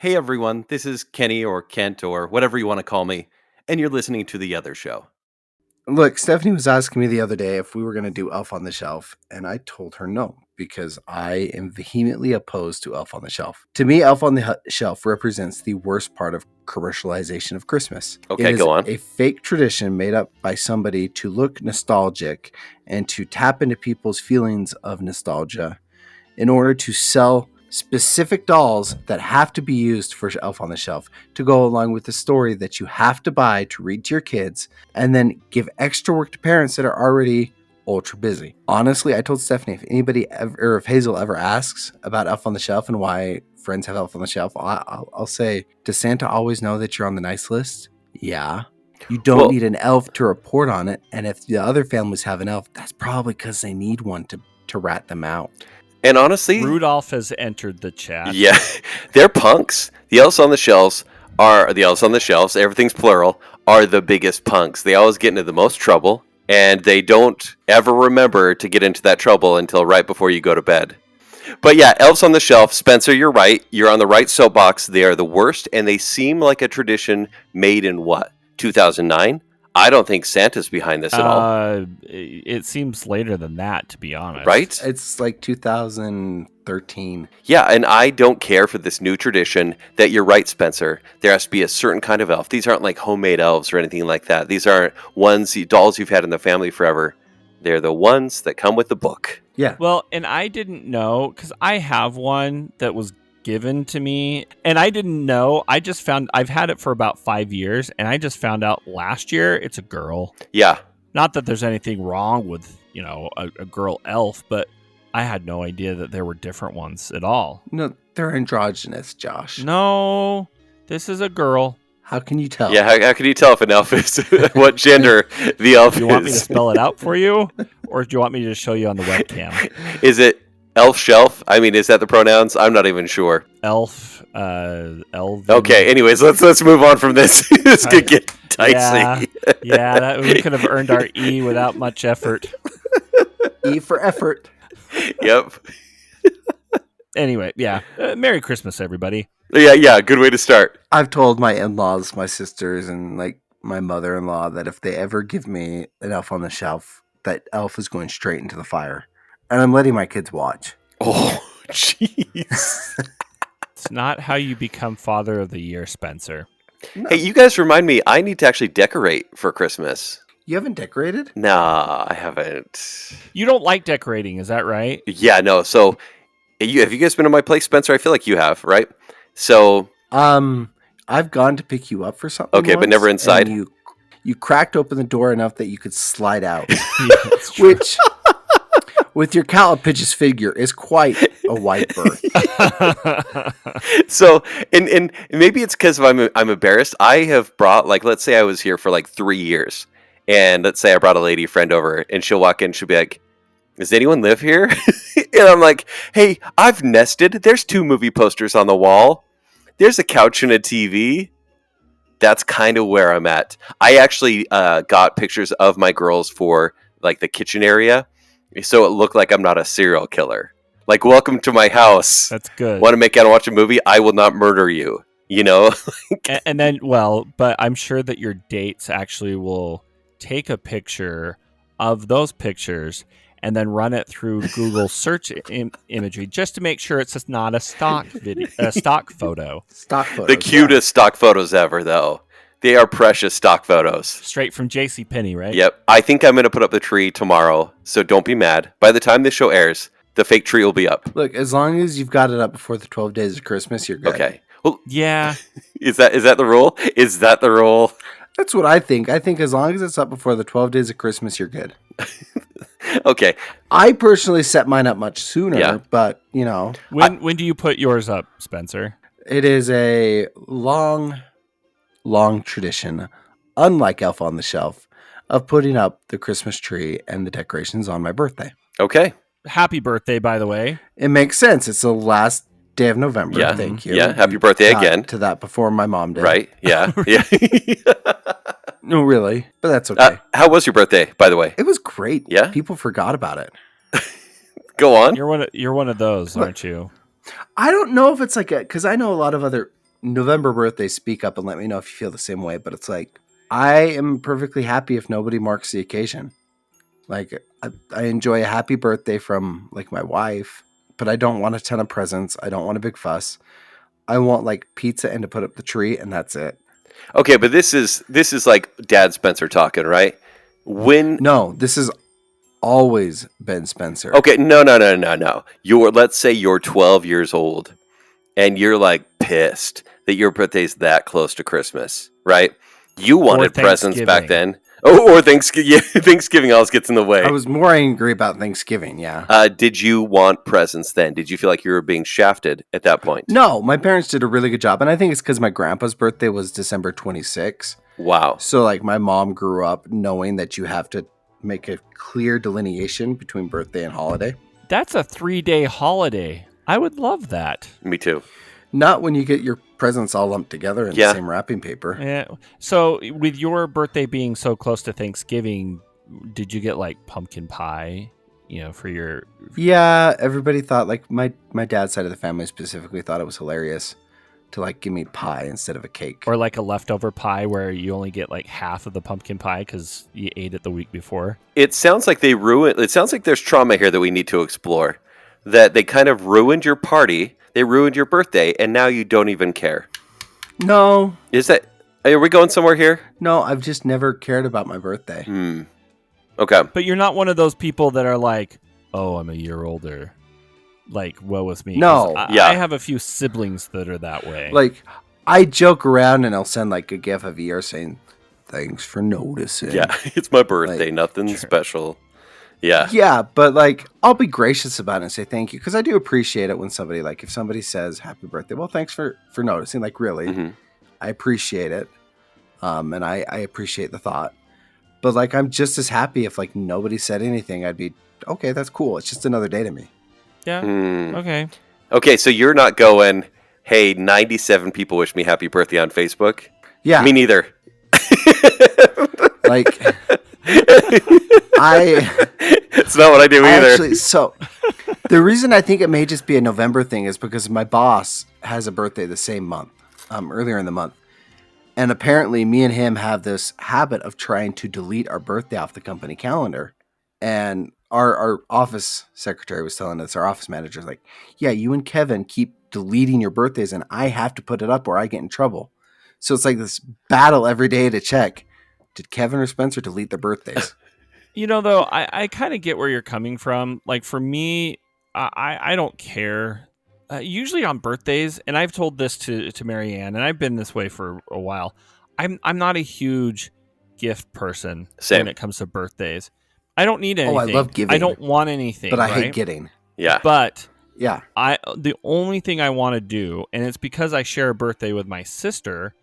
Hey everyone, this is Kenny or Kent or whatever you want to call me, and you're listening to The Other Show. Look, Stephanie was asking me the other day if we were going to do Elf on the Shelf, and I told her no, because I am vehemently opposed to Elf on the Shelf. To me, Elf on the Shelf represents the worst part of commercialization of Christmas. Okay, go on. A fake tradition made up by somebody to look nostalgic and to tap into people's feelings of nostalgia in order to sell specific dolls that have to be used for Elf on the Shelf to go along with the story that you have to buy to read to your kids, and then give extra work to parents that are already ultra busy. Honestly, I told Stephanie if Hazel ever asks about Elf on the Shelf and why friends have Elf on the Shelf, I'll say, does Santa always know that you're on the nice list? Yeah. You don't need an elf to report on it, and if the other families have an elf, that's probably because they need one to rat them out. And honestly, Rudolph has entered the chat. Yeah, they're punks. The elves on the shelves, everything's plural, are the biggest punks. They always get into the most trouble, and they don't ever remember to get into that trouble until right before you go to bed. But yeah, elves on the shelf, Spencer, you're right. You're on the right soapbox. They are the worst, and they seem like a tradition made in what, 2009? I don't think Santa's behind this at all. It seems later than that, to be honest. Right? It's like 2013. Yeah, and I don't care for this new tradition that you're right, Spencer. There has to be a certain kind of elf. These aren't like homemade elves or anything like that. These aren't dolls you've had in the family forever. They're the ones that come with the book. Yeah. Well, and I didn't know, because I have one that was given to me, and I didn't know. I've had it for about 5 years, and I just found out last year it's a girl. Yeah. Not that there's anything wrong with, a girl elf, but I had no idea that there were different ones at all. No, they're androgynous, Josh. No, this is a girl. How can you tell? Yeah, how can you tell if an elf is what gender the elf is? Do you want me to spell it out for you, or do you want me to just show you on the webcam? Is it elf shelf? I mean, is that the pronouns? I'm not even sure. Elf, elven. Okay, anyways, let's move on from this. This could get dicey. Yeah, we could have earned our E without much effort. E for effort. Yep. Anyway, yeah. Merry Christmas, everybody. Yeah, good way to start. I've told my in-laws, my sisters, and my mother-in-law that if they ever give me an Elf on the Shelf, that elf is going straight into the fire. And I'm letting my kids watch. Oh, jeez. It's not how you become Father of the Year, Spencer. No. Hey, you guys remind me, I need to actually decorate for Christmas. You haven't decorated? Nah, I haven't. You don't like decorating, is that right? Yeah, no. So, have you guys been to my place, Spencer? I feel like you have, right? So, I've gone to pick you up for something. Okay, but never inside. And you cracked open the door enough that you could slide out, Yeah, which, with your Calippigeous figure, is quite a wide berth. So, and maybe it's because I'm embarrassed. I have brought, let's say I was here for 3 years, and let's say I brought a lady friend over, and she'll walk in, she'll be like, "Does anyone live here?" And I'm like, "Hey, I've nested. There's 2 movie posters on the wall. There's a couch and a TV." That's kind of where I'm at. I actually got pictures of my girls for the kitchen area, so it looked like I'm not a serial killer. Welcome to my house. That's good. Want to make out and watch a movie? I will not murder you. And then, but I'm sure that your dates actually will take a picture of those pictures and then run it through Google search imagery just to make sure it's just not a stock video, a stock photo. Stock photos. The cutest stock photos ever, though. They are precious stock photos. Straight from JCPenney, right? Yep. I think I'm going to put up the tree tomorrow, so don't be mad. By the time this show airs, the fake tree will be up. Look, as long as you've got it up before the 12 days of Christmas, you're good. Okay. Well, Yeah. is that the rule? Is that the rule? That's what I think. I think as long as it's up before the 12 days of Christmas, you're good. Okay. I personally set mine up much sooner, Yeah. but, When do you put yours up, Spencer? it is a long tradition, unlike Elf on the Shelf, of putting up the Christmas tree and the decorations on my birthday. Okay. Happy birthday, by the way. It makes sense. It's the last day of November. Yeah. Thank you. Yeah. Happy birthday Got again. to that before my mom did. Right. Yeah. Yeah. No, really. But that's okay. How was your birthday, by the way? It was great. Yeah? People forgot about it. Go on. You're one of those, aren't you? I don't know if it's because I know a lot of other November birthdays, speak up and let me know if you feel the same way. But it's like, I am perfectly happy if nobody marks the occasion. Like, I enjoy a happy birthday from like my wife, but I don't want a ton of presents. I don't want a big fuss. I want like pizza and to put up the tree, and that's it. Okay, but this is like Dad Spencer talking, right? No, this is always Ben Spencer. Okay, no. Let's say you're 12 years old and you're like pissed that your birthday's that close to Christmas, right? You wanted presents back then. Oh, or Thanksgiving. Yeah, Thanksgiving always gets in the way. I was more angry about Thanksgiving, yeah. Did you want presents then? Did you feel like you were being shafted at that point? No, my parents did a really good job. And I think it's because my grandpa's birthday was December 26th. Wow. So, like, my mom grew up knowing that you have to make a clear delineation between birthday and holiday. That's a 3-day holiday. I would love that. Me too. Not when you get your presents all lumped together in the same wrapping paper. Yeah. So, with your birthday being so close to Thanksgiving, did you get like pumpkin pie? For your. Yeah, everybody thought, like, my dad's side of the family specifically thought it was hilarious to like give me pie instead of a cake, or like a leftover pie where you only get like half of the pumpkin pie because you ate it the week before. It sounds like it sounds like there's trauma here that we need to explore. That they kind of ruined your party. They ruined your birthday, and now you don't even care. No. Are we going somewhere here? No, I've just never cared about my birthday. Okay. But you're not one of those people that are like, oh, I'm a year older. Like, woe is me. No. I have a few siblings that are that way. Like, I joke around and I'll send like a gif of ER saying, thanks for noticing. Yeah, it's my birthday. Like, nothing special. Yeah. Yeah, but like, I'll be gracious about it and say thank you. Because I do appreciate it when somebody, like, if somebody says happy birthday, well, thanks for noticing. Like, really, I appreciate it. And I appreciate the thought. But like, I'm just as happy if like nobody said anything. I'd be, okay, that's cool. It's just another day to me. Yeah. Okay. Okay, so you're not going, hey, 97 people wish me happy birthday on Facebook? Yeah. Me neither. Like, it's not what I do either. Actually, so the reason I think it may just be a November thing is because my boss has a birthday the same month, earlier in the month. And apparently me and him have this habit of trying to delete our birthday off the company calendar. And our office secretary was telling us, our office manager is like, yeah, you and Kevin keep deleting your birthdays and I have to put it up or I get in trouble. So it's like this battle every day to check. Did Kevin or Spencer delete their birthdays? Though, I kind of get where you're coming from. Like, for me, I don't care. Usually on birthdays, and I've told this to MaryAnn, and I've been this way for a while, I'm not a huge gift person when it comes to birthdays. I don't need anything. Oh, I love giving. I don't want anything. But I hate getting. Yeah. But yeah, the only thing I want to do, and it's because I share a birthday with my sister,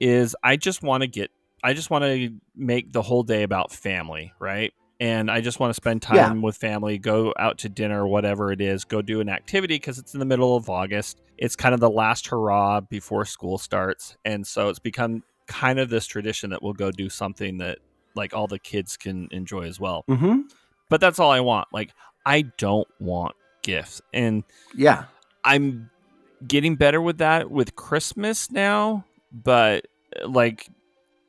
is I just want to make the whole day about family, right? And I just want to spend time with family, go out to dinner, whatever it is, go do an activity because it's in the middle of August. It's kind of the last hurrah before school starts. And so it's become kind of this tradition that we'll go do something that like all the kids can enjoy as well. Mm-hmm. But that's all I want. Like, I don't want gifts. And yeah, I'm getting better with that with Christmas now. But like,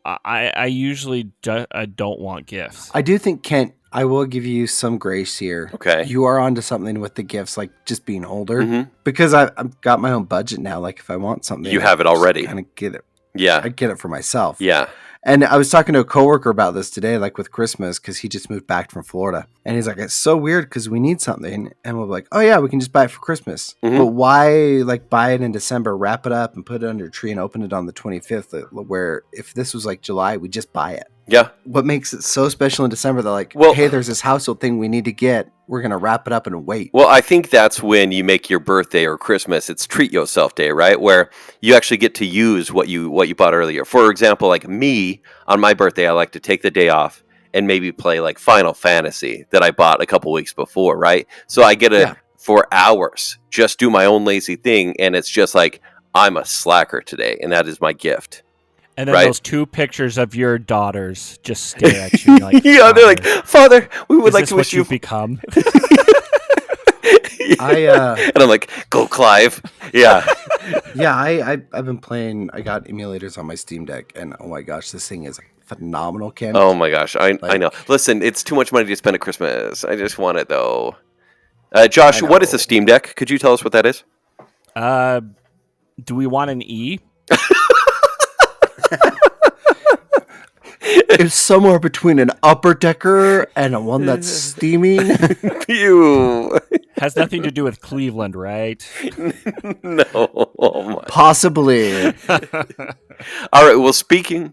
I usually don't want gifts. I do think, Kent, I will give you some grace here. Okay. You are onto something with the gifts, like just being older. Because I've got my own budget now. Like if I want something. You have it already. Kind of get it. Yeah. I get it for myself. Yeah. And I was talking to a coworker about this today, like with Christmas, because he just moved back from Florida. And he's like, it's so weird because we need something. And we're like, oh yeah, we can just buy it for Christmas. But why like buy it in December, wrap it up and put it under a tree and open it on the 25th, where if this was like July, we just buy it. Yeah. What makes it so special in December? They're like, hey, there's this household thing we need to get. We're going to wrap it up and wait. Well, I think that's when you make your birthday or Christmas, it's treat yourself day, right? Where you actually get to use what you bought earlier. For example, like me, on my birthday, I like to take the day off and maybe play like Final Fantasy that I bought a couple weeks before, right? So I get to, for hours, just do my own lazy thing. And it's just like, I'm a slacker today. And that is my gift. And then those two pictures of your daughters just stare at you. Like, yeah, they're like, Father, we would like to wish you've become. And I'm like, go Clive. Yeah. Yeah, I've been playing. I got emulators on my Steam Deck, and oh my gosh, this thing is phenomenal, Kent. Oh my gosh, I Like- know. Listen, it's too much money to spend at Christmas. I just want it though. Josh, I what is a know. Steam Deck? Could you tell us what that is? Do we want an E? It's somewhere between an upper decker and a one that's steaming. Phew. Has nothing to do with Cleveland, right? No. Oh my. Possibly. All right. Well,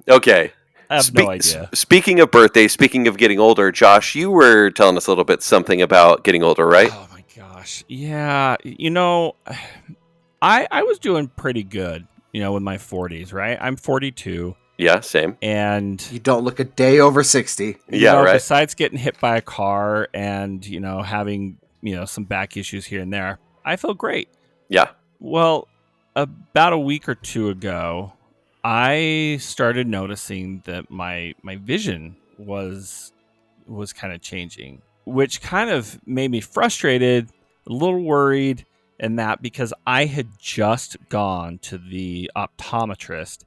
okay. I have no idea. Speaking of birthdays, speaking of getting older, Josh, you were telling us a little bit something about getting older, right? Oh my gosh. Yeah. I was doing pretty good, in my 40s, right? I'm 42. Yeah, same. And You don't look a day over 60. Right. Besides getting hit by a car and, having, some back issues here and there, I feel great. Yeah. Well, about a week or two ago, I started noticing that my vision was kind of changing, which kind of made me frustrated, a little worried, and that because I had just gone to the optometrist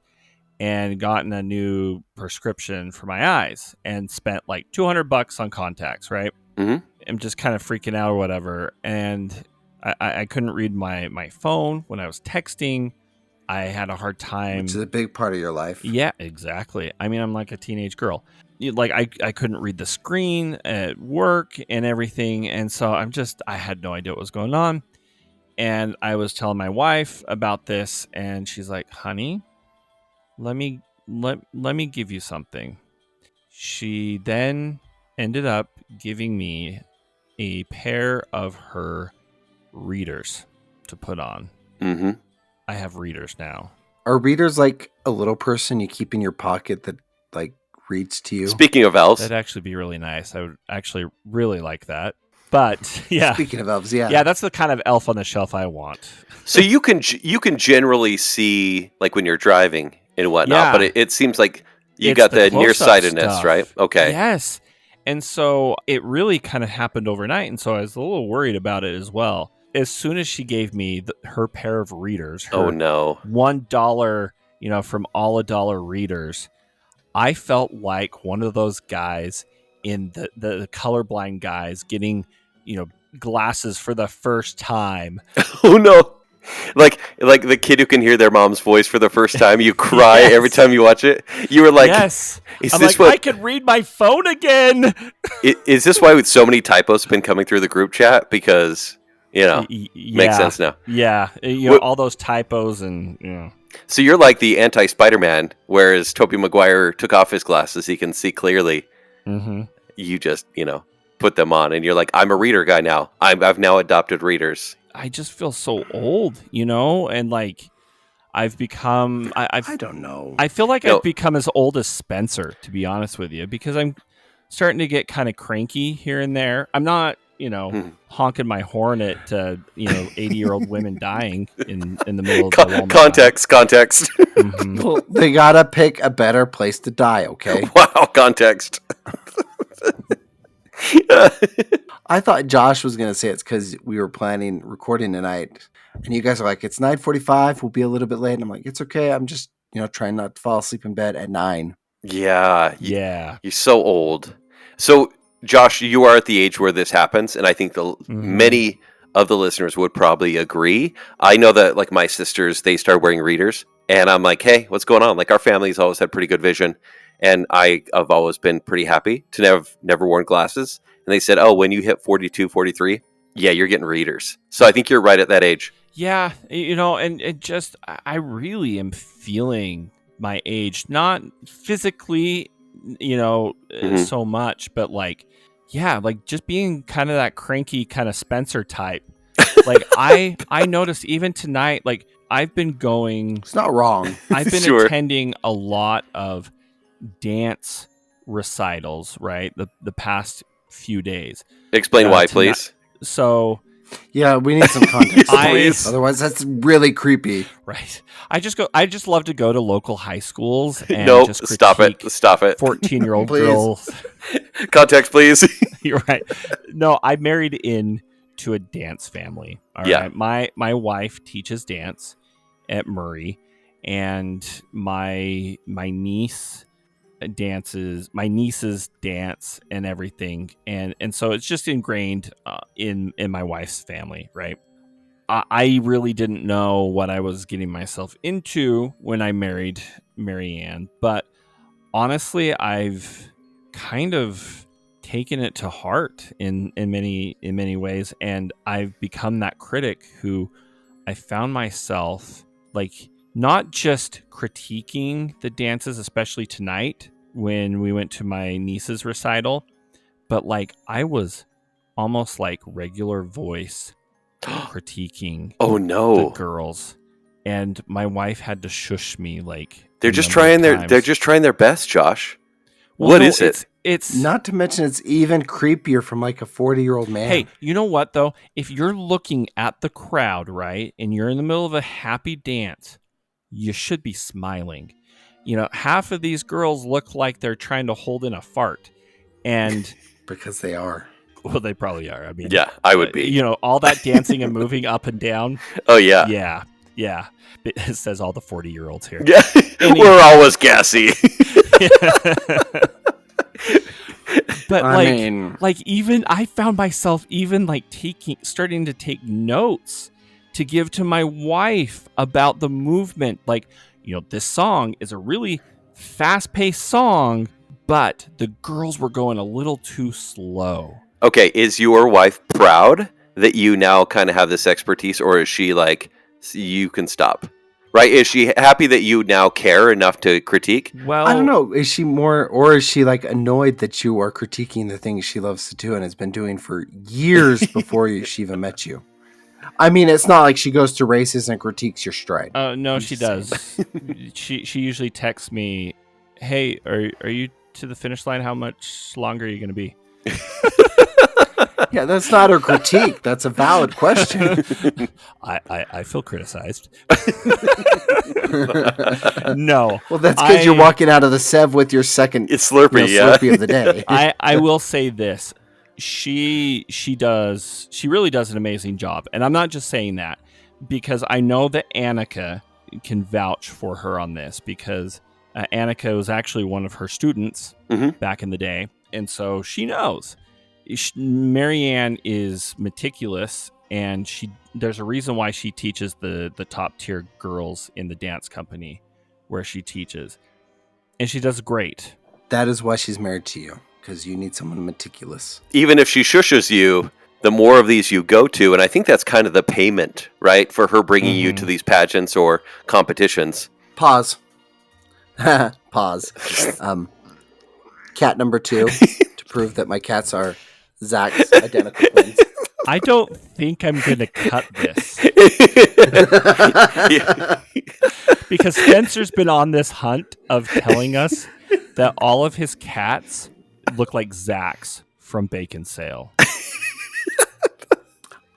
and gotten a new prescription for my eyes and spent like $200 on contacts, right? Mm-hmm. I'm just kind of freaking out or whatever. And I couldn't read my phone when I was texting. I had a hard time. Which is a big part of your life. Yeah, exactly. I mean, I'm like a teenage girl. I couldn't read the screen at work and everything. And so I had no idea what was going on. And I was telling my wife about this, and she's like, honey, let me give you something. She then ended up giving me a pair of her readers to put on. Mm-hmm. I have readers now. Are readers like a little person you keep in your pocket that like reads to you? Speaking of elves, That'd actually be really nice. I would actually really like that. But yeah, Speaking of elves, yeah. yeah, that's the kind of elf on the shelf I want. so you can generally see like when you're driving and whatnot, Yeah. but it seems like you It's got the the close-up nearsightedness, stuff. right? Okay. Yes. And so it really kind of happened overnight. And so I was a little worried about it as well. As soon as she gave me her pair of readers, her Oh no. $1, from all $1 readers, I felt like one of those guys in the colorblind guys getting, glasses for the first time. Oh no. Like the kid who can hear their mom's voice for the first time, you cry Yes. every time you watch it. You were like, yes. is I'm this like, I what can read my phone again. is this why with so many typos have been coming through the group chat? Because Yeah. makes sense now. Yeah. What- All those typos and, So you're like the anti-Spider-Man, whereas Tobey Maguire took off his glasses, he can see clearly. Mm-hmm. You just, put them on, and you're like, I'm a reader guy now. I've now adopted readers. I just feel so old, and like I've become. I don't know. I feel like No. I've become as old as Spencer, to be honest with you, because I'm starting to get kind of cranky here and there. I'm not, honking my horn at 80-year-old women dying in the middle of the Walmart Context. aisle. Mhm. Well, they gotta pick a better place to die, okay? Wow, context. I thought Josh was gonna say it's because we were planning recording tonight, and you guys are like, "It's 9:45. We'll be a little bit late." And I'm like, "It's okay. I'm just trying not to fall asleep in bed at 9." Yeah, Yeah. you're so old. So, Josh, you are at the age where this happens, and I think many of the listeners would probably agree. I know that, like, my sisters, they start wearing readers, and I'm like, hey, what's going on? Like, our family's always had pretty good vision, and I've always been pretty happy to never worn glasses. And they said, oh, when you hit 42, 43, yeah, you're getting readers. So I think you're right at that age. Yeah, and it just, I really am feeling my age, not physically, so much, but like, yeah, like just being kind of that cranky kind of Spencer type. Like I noticed even tonight, like I've been going, It's not wrong. I've been Sure. attending a lot of dance recitals, right? The past few days. Explain why, tonight- please. So, Yeah, we need some context. Please. Otherwise, that's really creepy. right. I just love to go to local high schools and No, just stop it. critique Stop it. 14-year-old Please. girls. Context, please. You're right. No, I married in to a dance family. All Yeah. right. My wife teaches dance at Murray, and my niece dances. My nieces dance and everything, and so it's just ingrained in my wife's family, right? I really didn't know what I was getting myself into when I married MaryAnn, but honestly, I've kind of taken it to heart in many ways, and I've become that critic who I found myself like not just critiquing the dances, especially tonight when we went to my niece's recital, but like I was almost like regular voice critiquing Oh the no. girls, and my wife had to shush me like They're a just number of trying their times. they're just trying their best, Josh. Well, What no, is it? It's Not to mention, it's even creepier from like a 40-year-old man. Hey, you know what though? If you're looking at the crowd, right, and you're in the middle of a happy dance, you should be smiling. You know, half of these girls look like they're trying to hold in a fart, and because they are. well, they probably are. I mean, Yeah, I would be. You know, all that dancing and moving up and down. Oh yeah. Yeah. It says all the 40-year-olds here. Yeah. We're always gassy. But I like, mean, like even I found myself even like starting to take notes to give to my wife about the movement. Like, you know, this song is a really fast-paced song, but the girls were going a little too slow. Okay, is your wife proud that you now kind of have this expertise, or is she like, you can stop? Right? Is she happy that you now care enough to critique? Well, I don't know. Is she more, or is she like annoyed that you are critiquing the things she loves to do and has been doing for years before she even met you? I mean, it's not like she goes to races and critiques your stride. No, she does. she usually texts me, "Hey, are you to the finish line? How much longer are you going to be?" Yeah, that's not a critique. That's a valid question. I feel criticized. No. Well, that's because you're walking out of the Sev with your second It's Slurpee, Slurpee of the day. I will say this. She really does an amazing job. And I'm not just saying that because I know that Annika can vouch for her on this, because Annika was actually one of her students back in the day. And so she knows. MaryAnn is meticulous, and there's a reason why she teaches the top tier girls in the dance company where she teaches, and she does great. That is why she's married to you, because you need someone meticulous. Even if she shushes you, the more of these you go to, and I think that's kind of the payment, right, for her bringing you to these pageants or competitions. Pause. Pause. Cat number 2, to prove that my cats are Zack's identical twins. I don't think I'm going to cut this because Spencer's been on this hunt of telling us that all of his cats look like Zack's from Bacon Sale.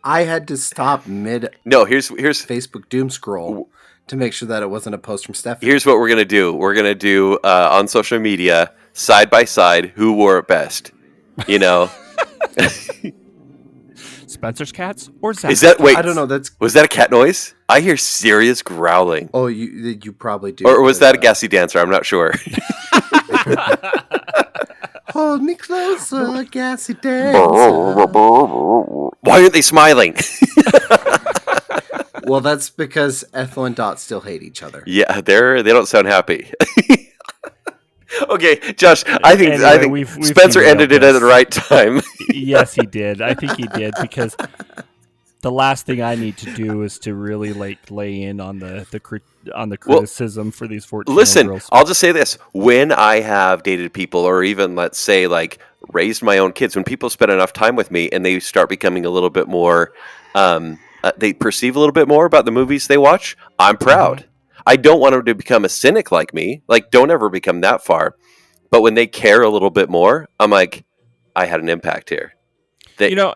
I had to stop mid No, here's Facebook doom scroll to make sure that it wasn't a post from Stephanie. Here's what we're gonna do. We're gonna do on social media, side by side, who wore it best. You know. Spencer's cats or Zack's? Is that wait? I don't know. Was that a cat noise? I hear serious growling. Oh, you probably do. Or was that a gassy dancer? I'm not sure. Hold me closer, gassy dancer. Why aren't they smiling? Well, that's because Ethel and Dot still hate each other. Yeah, they don't sound happy. Okay, Josh, I think we've Spencer ended it at the right time. Yes, he did. I think he did, because the last thing I need to do is to really like lay in on the criticism for these 14 Listen, girls. I'll just say this. When I have dated people, or even, let's say, like, raised my own kids, when people spend enough time with me and they start becoming a little bit more, they perceive a little bit more about the movies they watch, I'm proud. I don't want them to become a cynic like me. Like, don't ever become that far. But when they care a little bit more, I'm like, I had an impact here. You know.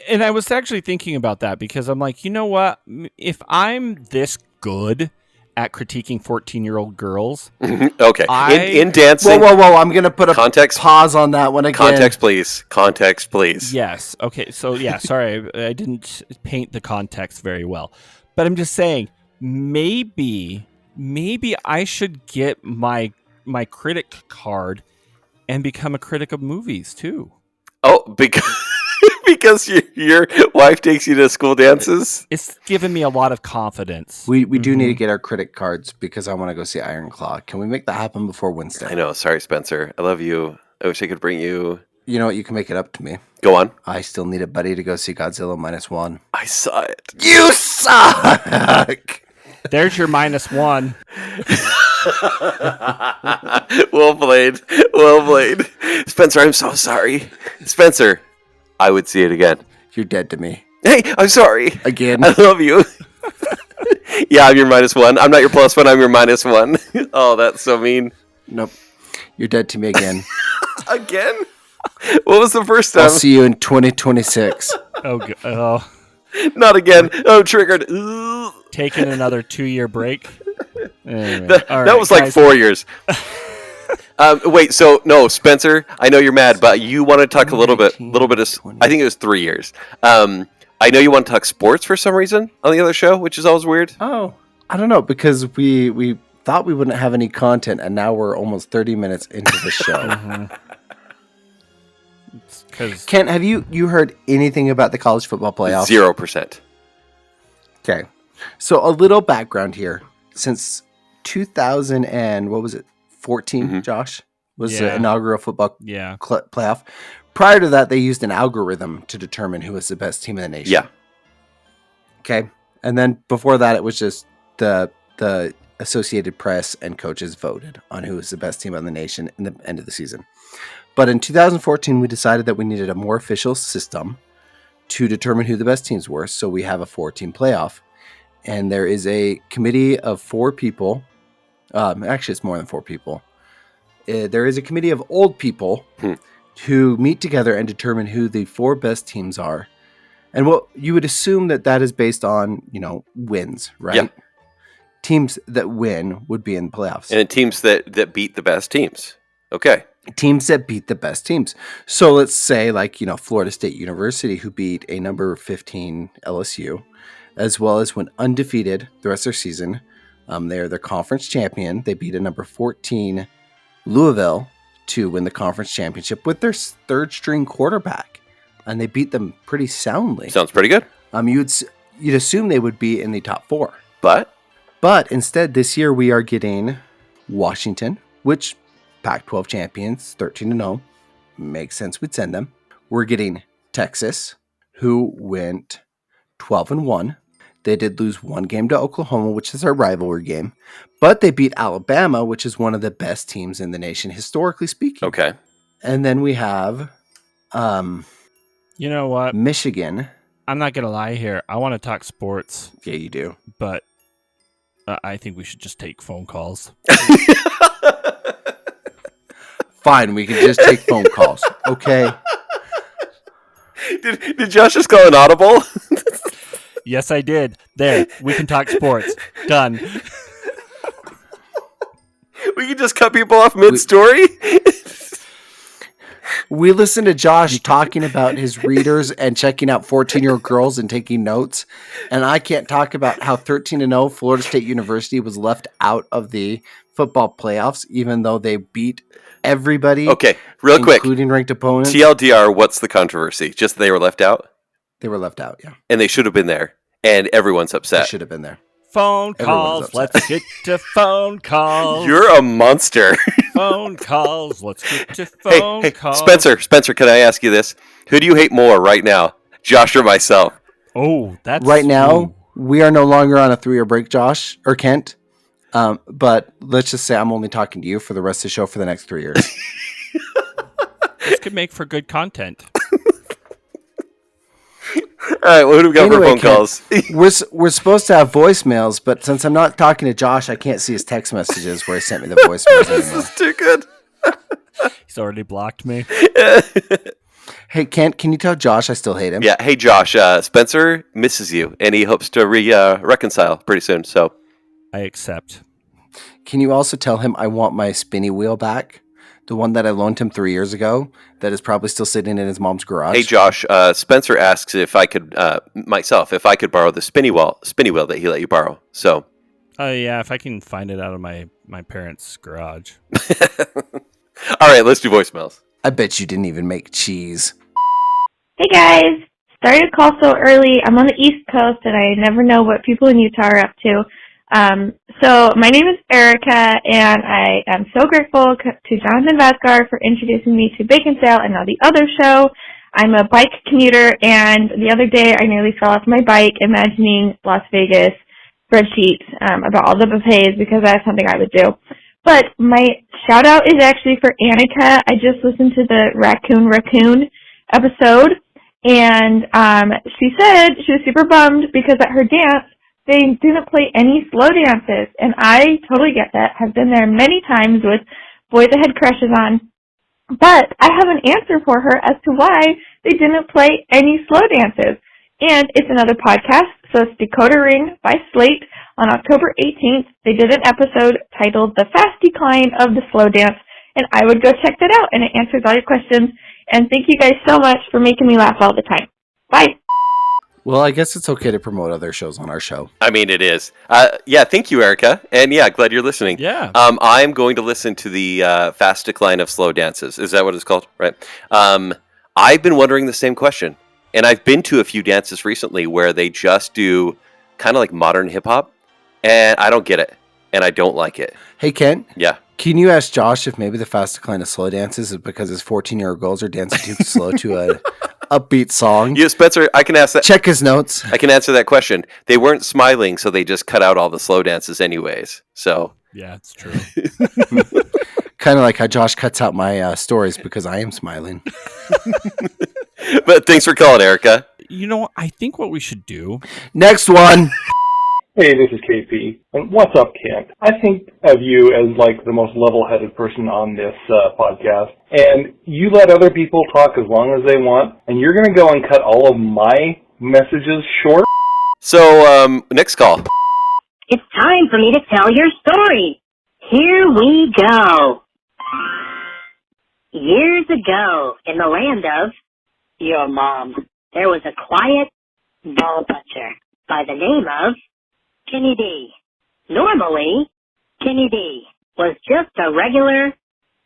And I was actually thinking about that, because I'm like, you know what? If I'm this good at critiquing 14-year-old girls. Okay. I- In dancing. Whoa! I'm gonna put a Context. pause on that one again. Context, please. Context, please. Yes. Okay. So yeah, sorry, I didn't paint the context very well, but I'm just saying maybe I should get my critic card and become a critic of movies too. Oh, because your wife takes you to school dances? It's given me a lot of confidence. We do need to get our critic cards because I want to go see Iron Claw. Can we make that happen before Wednesday? I know. Sorry, Spencer. I love you. I wish I could bring you. You know what? You can make it up to me. Go on. I still need a buddy to go see Godzilla -1. I saw it. You suck! There's your -1. Well played. Well played. Spencer, I'm so sorry. Spencer, I would see it again. You're dead to me. Hey, I'm sorry. Again. I love you. Yeah, I'm your -1. I'm not your +1. I'm your -1. Oh, that's so mean. Nope. You're dead to me again. Again? What was the first time? I'll see you in 2026. Oh, Not again. Oh, triggered. Ugh. taking another 2-year break. Anyway, That was like 4 years. Wait, so no, Spencer, I know you're mad, but you want to talk a little bit of, I think it was 3 years. I know you want to talk sports for some reason on the other show, which is always weird. Oh, I don't know, because we thought we wouldn't have any content, and now we're almost 30 minutes into the show. Kent, have you heard anything about the college football playoffs? 0%. Okay, so a little background here. Since 2000 and what was it, 14? Josh was the inaugural football playoff. Prior to that, they used an algorithm to determine who was the best team in the nation. Yeah. Okay, and then before that, it was just the Associated Press and coaches voted on who was the best team in the nation in the end of the season. But in 2014, we decided that we needed a more official system to determine who the best teams were. So we have a 4-team playoff. And there is a committee of 4 people. Actually, it's more than 4 people. There is a committee of old people who meet together and determine who the 4 best teams are. And what you would assume that is based on, wins, right? Yeah. Teams that win would be in the playoffs. And teams that beat the best teams. Okay. Teams that beat the best teams. So let's say Florida State University, who beat a number 15 LSU, as well as went undefeated the rest of their season. They're their conference champion. They beat a number 14 Louisville to win the conference championship with their third string quarterback. And they beat them pretty soundly. Sounds pretty good. You'd assume they would be in the top 4. But instead, this year we are getting Washington, which Pac-12 champions, 13-0. Makes sense we'd send them. We're getting Texas, who went 12-1. They did lose 1 game to Oklahoma, which is our rivalry game. But they beat Alabama, which is one of the best teams in the nation, historically speaking. Okay. And then we have you know what? Michigan. I'm not going to lie here. I want to talk sports. Yeah, you do. But I think we should just take phone calls. Fine, we can just take phone calls. Okay. Did Josh just call an audible? Yes, I did. There, we can talk sports. Done. We can just cut people off mid-story? We listened to Josh talking about his readers and checking out 14-year-old girls and taking notes. And I can't talk about how 13-0 Florida State University was left out of the football playoffs, even though they beat everybody. Okay, real quick. Including ranked opponents. TLDR, what's the controversy? Just they were left out? They were left out, yeah. And they should have been there. And everyone's They upset. should have been there. Phone calls. upset. Let's get to phone calls. You're a monster. Phone calls. Let's get to phone hey, calls. Spencer, can I ask you this? Who do you hate more right now? Josh or myself? Oh, that's... Right now, we are no longer on a 3-year break, Josh, or Kent. But let's just say I'm only talking to you for the rest of the show for the next 3 years. This could make for good content. All right, well, who do we got for phone Kent, calls? we're supposed to have voicemails, but since I'm not talking to Josh, I can't see his text messages where he sent me the voicemails This anymore. is too good. He's already blocked me. Hey, Kent, can you tell Josh I still hate him? Yeah, hey, Josh, Spencer misses you, and he hopes to reconcile pretty soon, so I accept. Can you also tell him I want my spinny wheel back? The one that I loaned him 3 years ago that is probably still sitting in his mom's garage. Hey, Josh, Spencer asks if I could, if I could borrow the spinny wheel that he let you borrow. So, Yeah, if I can find it out of my parents' garage. all right, let's do voicemails. I bet you didn't even make cheese. Hey guys, sorry to call so early. I'm on the East Coast and I never know what people in Utah are up to. So my name is Erica and I am so grateful to Jonathan Vasgar for introducing me to Bacon Sale and now the other show. I'm a bike commuter and the other day I nearly fell off my bike imagining Las Vegas spreadsheets about all the buffets because that's something I would do. But my shout out is actually for Annika. I just listened to the Raccoon episode. And she said she was super bummed because at her dance, they didn't play any slow dances. And I totally get that. I've been there many times with boys I had crushes on. But I have an answer for her as to why they didn't play any slow dances. And it's another podcast. So it's Decoder Ring by Slate. On October 18th, they did an episode titled The Fast Decline of the Slow Dance. And I would go check that out. And it answers all your questions. And thank you guys so much for making me laugh all the time. Bye. Well, I guess it's okay to promote other shows on our show. I mean, it is. Yeah, thank you, Erica. And yeah, glad you're listening. Yeah. I'm going to listen to the Fast Decline of Slow Dances. Is that what it's called? Right. I've been wondering the same question. And I've been to a few dances recently where they just do kind of like modern hip hop. And I don't get it. And I don't like it. Hey, Kent. Yeah. Can you ask Josh if maybe the fast decline of slow dances is because his 14-year-old girls are dancing too slow to a upbeat song? Yeah, Spencer, I can ask that. Check his notes. I can answer that question. They weren't smiling, so they just cut out all the slow dances anyways. So Yeah, it's true. Kind of like how Josh cuts out my stories because I am smiling. But thanks for calling, Erica. You know, I think what we should do. Next one. Hey, this is KP. And what's up, Kent? I think of you as like the most level-headed person on this podcast. And you let other people talk as long as they want, and you're going to go and cut all of my messages short? So, next call. It's time for me to tell your story. Here we go. Years ago, in the land of your mom, there was a quiet ball puncher by the name of Kenny D. Normally, Kenny D was just a regular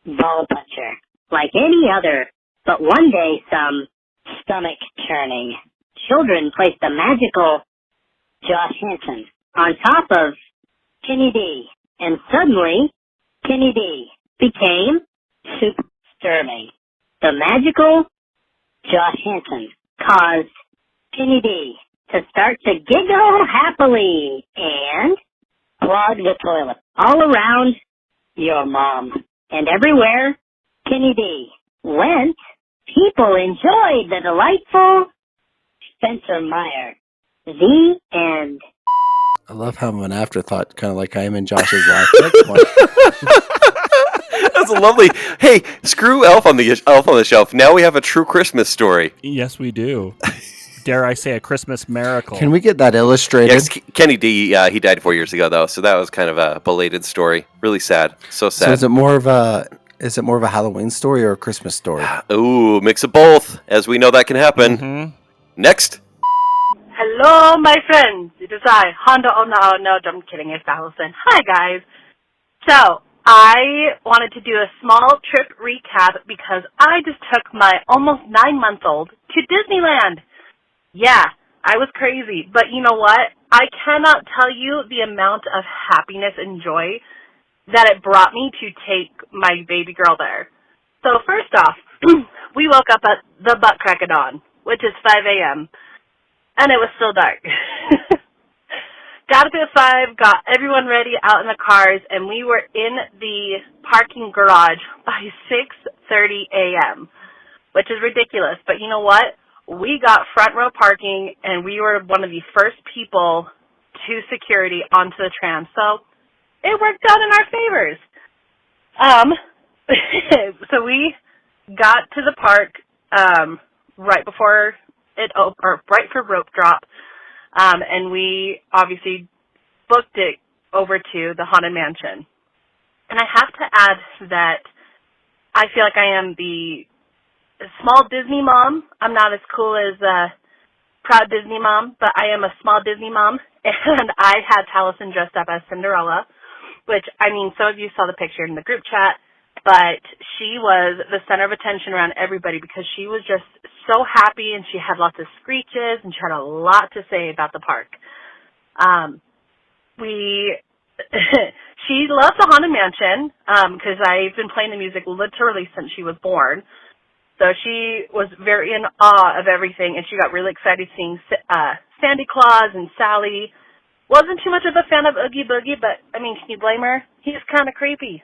ball puncher, like any other, but one day some stomach-churning children placed the magical Josh Hansen on top of Kenny D, and suddenly, Kenny D became super disturbing. The magical Josh Hansen caused Kenny D to start to giggle happily and clog the toilet all around your mom. And everywhere Kenny D went, people enjoyed the delightful Spencer Meyer. The end. I love how I'm an afterthought, kind of like I am in Josh's life. Next one. That's a lovely. Hey, screw Elf on the Shelf. Now we have a true Christmas story. Yes, we do. Dare I say a Christmas miracle? Can we get that illustrated? Yes, Kenny D. He died 4 years ago, though, so that was kind of a belated story. Really sad. So sad. So is it more of a Halloween story or a Christmas story? Ooh, mix of both. As we know, that can happen. Mm-hmm. Next. Hello, my friends. It is I, Honda. Oh, no, I'm kidding. It's Allison. Hi, guys. So, I wanted to do a small trip recap because I just took my almost 9-month-old to Disneyland. Yeah, I was crazy. But you know what? I cannot tell you the amount of happiness and joy that it brought me to take my baby girl there. So, first off, we woke up at the butt crack of dawn, which is 5 a.m., and it was still dark. Got up at 5, got everyone ready out in the cars, and we were in the parking garage by 6:30 a.m., which is ridiculous. But you know what? We got front row parking, and we were one of the first people to security onto the tram. So it worked out in our favors. So we got to the park right before right for rope drop, and we obviously booked it over to the Haunted Mansion. And I have to add that I feel like I am the small Disney mom. I'm not as cool as proud Disney mom, but I am a small Disney mom, and I had Taliesin dressed up as Cinderella, which, I mean, some of you saw the picture in the group chat, but she was the center of attention around everybody because she was just so happy, and she had lots of screeches, and she had a lot to say about the park. She loves the Haunted Mansion because I've been playing the music literally since she was born. So she was very in awe of everything, and she got really excited seeing Sandy Claus and Sally. Wasn't too much of a fan of Oogie Boogie, but, I mean, can you blame her? He's kind of creepy.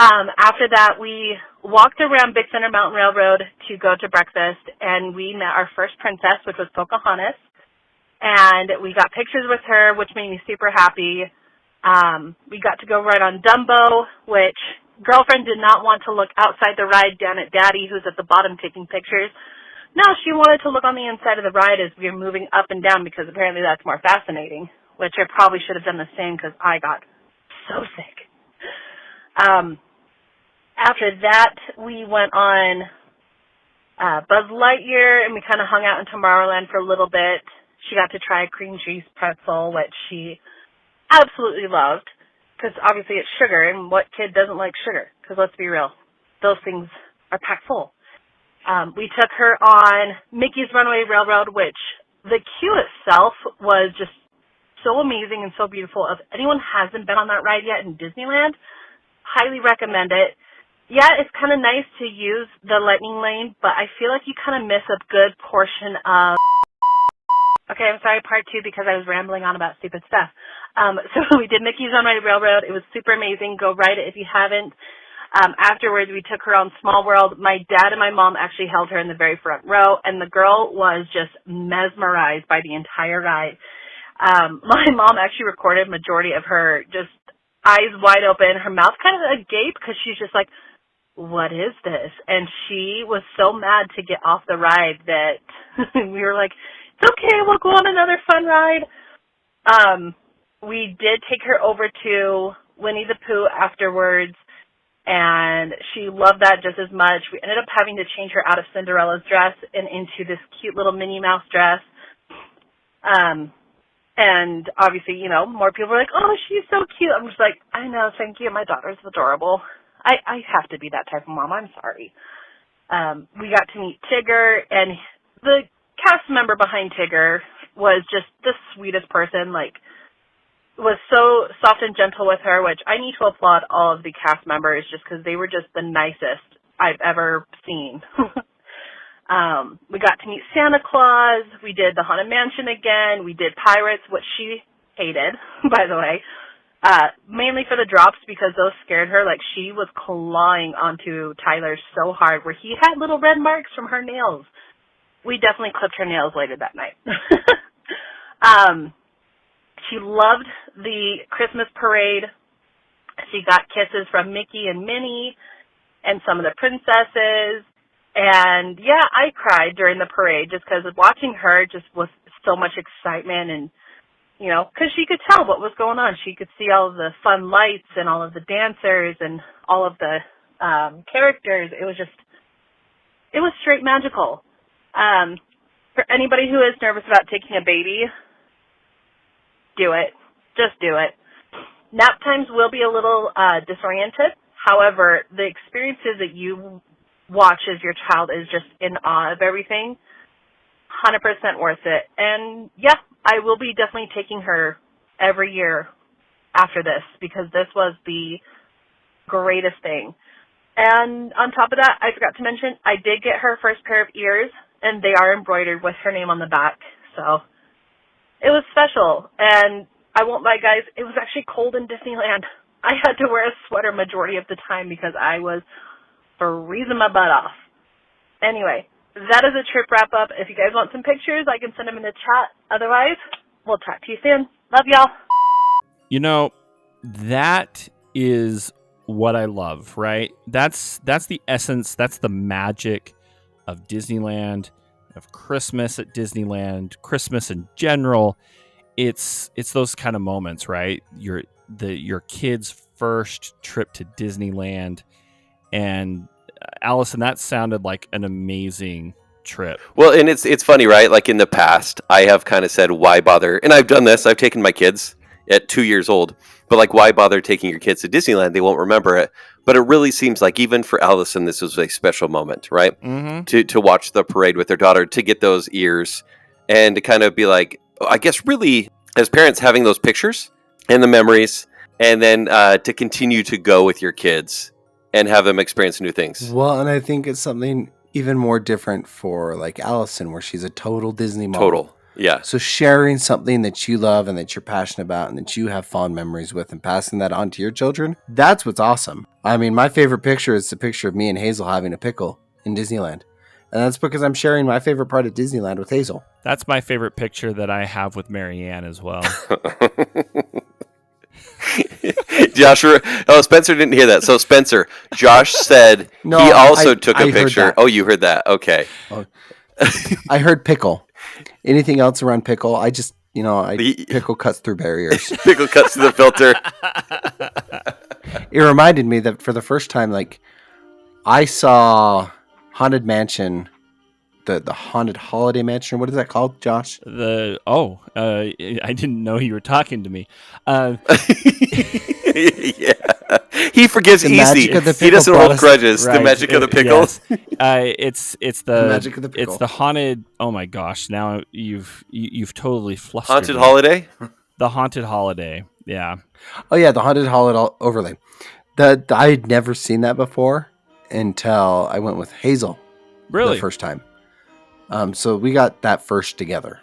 After that, we walked around Big Thunder Mountain Railroad to go to breakfast, and we met our first princess, which was Pocahontas. And we got pictures with her, which made me super happy. We got to go ride on Dumbo, which girlfriend did not want to look outside the ride down at Daddy, who's at the bottom taking pictures. No, she wanted to look on the inside of the ride as we were moving up and down because apparently that's more fascinating, which I probably should have done the same because I got so sick. After that, we went on Buzz Lightyear, and we kind of hung out in Tomorrowland for a little bit. She got to try a cream cheese pretzel, which she absolutely loved, because obviously it's sugar, and what kid doesn't like sugar? Because let's be real, those things are packed full. We took her on Mickey's Runaway Railroad, which the queue itself was just so amazing and so beautiful. If anyone hasn't been on that ride yet in Disneyland, highly recommend it. Yeah, it's kind of nice to use the lightning lane, but I feel like you kind of miss a good portion of... Okay, I'm sorry, part 2, because I was rambling on about stupid stuff. So we did Mickey's Runaway Railroad. It was super amazing. Go ride it if you haven't. Afterwards, we took her on Small World. My dad and my mom actually held her in the very front row, and the girl was just mesmerized by the entire ride. My mom actually recorded majority of her just eyes wide open, her mouth kind of agape, because she's just like, what is this? And she was so mad to get off the ride that we were like, it's okay, we'll go on another fun ride. We did take her over to Winnie the Pooh afterwards, and she loved that just as much. We ended up having to change her out of Cinderella's dress and into this cute little Minnie Mouse dress. And obviously, you know, more people were like, oh, she's so cute. I'm just like, I know, thank you. My daughter's adorable. I have to be that type of mom. I'm sorry. We got to meet Tigger, and the cast member behind Tigger was just the sweetest person, like, was so soft and gentle with her, which I need to applaud all of the cast members just because they were just the nicest I've ever seen. We got to meet Santa Claus. We did the Haunted Mansion again. We did Pirates, which she hated, by the way, mainly for the drops because those scared her. Like, she was clawing onto Tyler so hard where he had little red marks from her nails. We definitely clipped her nails later that night. She loved the Christmas parade. She got kisses from Mickey and Minnie and some of the princesses. And, yeah, I cried during the parade just because watching her just was so much excitement and, you know, because she could tell what was going on. She could see all of the fun lights and all of the dancers and all of the characters. It was straight magical. For anybody who is nervous about taking a baby, do it. Just do it. Nap times will be a little disoriented. However, the experiences that you watch as your child is just in awe of everything. 100% worth it. And, yeah, I will be definitely taking her every year after this because this was the greatest thing. And on top of that, I forgot to mention, I did get her first pair of ears, and they are embroidered with her name on the back. So it was special. And I won't lie, guys, it was actually cold in Disneyland. I had to wear a sweater majority of the time because I was freezing my butt off. Anyway, that is a trip wrap-up. If you guys want some pictures, I can send them in the chat. Otherwise, we'll talk to you soon. Love y'all. You know, that is what I love, right? That's the essence, that's the magic of Disneyland, of Christmas at Disneyland, Christmas in general, it's those kind of moments, right? Your kid's first trip to Disneyland, and Allison, that sounded like an amazing trip. Well, and it's funny, right? Like in the past, I have kind of said, why bother? And I've done this. I've taken my kids at 2 years old, but like, why bother taking your kids to Disneyland? They won't remember it. But it really seems like even for Allison, this was a special moment, right? Mm-hmm. To watch the parade with her daughter, to get those ears, and to kind of be like, I guess really, as parents, having those pictures and the memories, and then to continue to go with your kids and have them experience new things. Well, and I think it's something even more different for like Allison, where she's a total Disney mom. Total. Yeah. So sharing something that you love and that you're passionate about and that you have fond memories with and passing that on to your children, that's what's awesome. I mean, my favorite picture is the picture of me and Hazel having a pickle in Disneyland. And that's because I'm sharing my favorite part of Disneyland with Hazel. That's my favorite picture that I have with MaryAnn as well. Joshua, Spencer didn't hear that. So Spencer, Josh said he also took a picture. Oh, you heard that. Okay. Oh, I heard pickle. Anything else around pickle? I just, pickle cuts through barriers. Pickle cuts through the filter. It reminded me that for the first time, like, I saw Haunted Mansion, the Haunted Holiday Mansion. What is that called, Josh? I didn't know you were talking to me. Yeah, he forgives easy. He doesn't hold grudges. Right. The magic of the pickle. Yes. It's the magic of the pickle. It's the haunted. Oh my gosh! Now you've totally flustered Haunted me. Holiday. The Haunted Holiday. Yeah. Oh yeah, the Haunted Holiday overlay. I had never seen that before until I went with Hazel. Really? The first time. So we got that first together.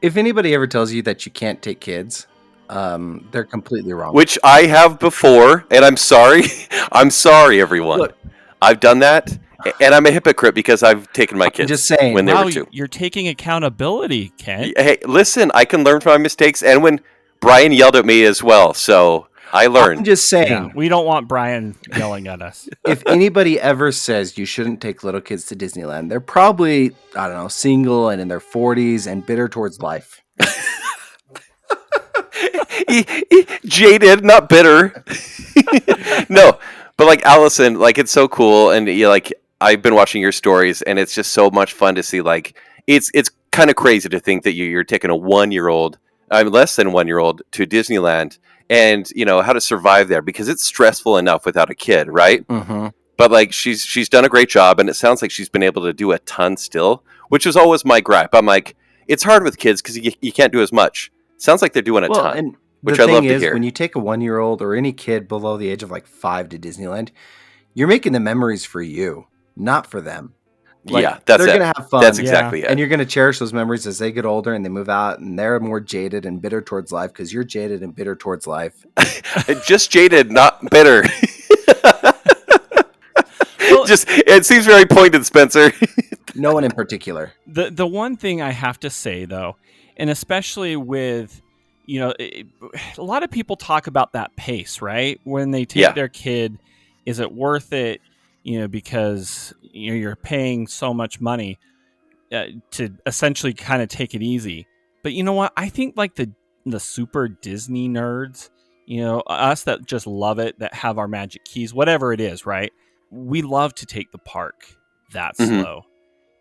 If anybody ever tells you that you can't take kids, they're completely wrong. Which I have before, and I'm sorry. I'm sorry, everyone. Look, I've done that, and I'm a hypocrite because I've taken my kids just saying, when they were 2. You're taking accountability, Kent. Hey, listen, I can learn from my mistakes, and when Brian yelled at me as well, so I learned. I'm just saying. Yeah, we don't want Brian yelling at us. If anybody ever says you shouldn't take little kids to Disneyland, they're probably, I don't know, single and in their 40s and bitter towards life. Jaded, not bitter. No, but like Allison, like it's so cool, and like I've been watching your stories, and it's just so much fun to see. Like it's kind of crazy to think that you're taking a 1-year-old, less than 1-year-old, to Disneyland, and how to survive there because it's stressful enough without a kid, right? Mm-hmm. But like she's done a great job, and it sounds like she's been able to do a ton still, which is always my gripe. I'm like, it's hard with kids because you can't do as much. Sounds like they're doing a ton. And which the I thing love to is, hear. when you take a 1-year-old or any kid below the age of like 5 to Disneyland, you're making the memories for you, not for them. Like, yeah, that's they're it. Gonna have fun. That's exactly it. And you're going to cherish those memories as they get older and they move out and they're more jaded and bitter towards life because you're jaded and bitter towards life. Just jaded, not bitter. Well, it seems very pointed, Spencer. No one in particular. The one thing I have to say though, and especially with a lot of people talk about that pace, right? When they take their kid, is it worth it? Because you're paying so much money to essentially kind of take it easy. But you know what? I think like the super Disney nerds, us that just love it, that have our magic keys, whatever it is, right? We love to take the park that slow.